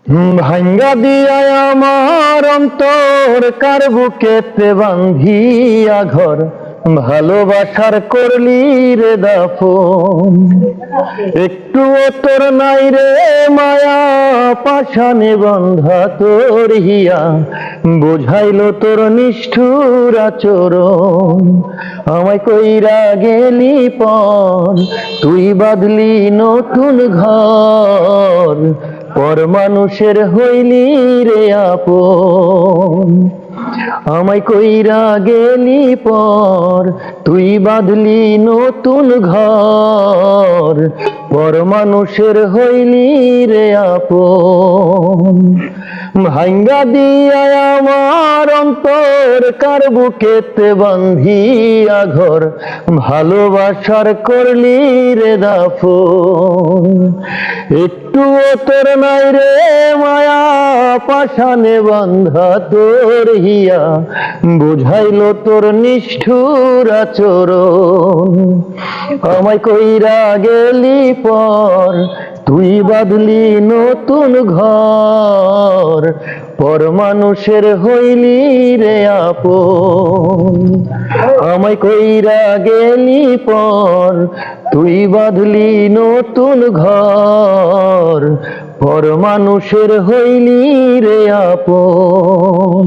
ভাঙ্গা দিয়া আমার অন্তর কার বুকেতে বান্ধিয়া ঘর ভালোবাসার করলি রে দাফন। একটুও তোর নাই রে মায়া পাশানে বন্ধা তোর হিয়া বুঝাইলো তোর নিষ্ঠুর আচরণ। আমায় কইরা গেলি পর তুই বাঁধলি নতুন ঘর পর মানুষের হইলি রে আপন। আমায় কইরা গেলি পর তুই বাঁধলি নতুন ঘর পর মানুষের হইলি রে আপন। ভাঙ্গা দিয়া আমার অন্তর কার বুকেতে বান্ধিয়া ঘর ভালোবাসার করলি রে দাফন। একটুও তোর নাই রে মায়া পাশানে বান্ধা তোর হিয়া বুঝাইলো তোর নিষ্ঠুর আচরণ। আমায় কইরা গেলি পর তুই বাঁধলি নতুন ঘর পর মানুষের হইলি রে আপন। আমায় কইরা গেলি পর তুই বাঁধলি নতুন ঘর পর মানুষের হইলি রে আপন।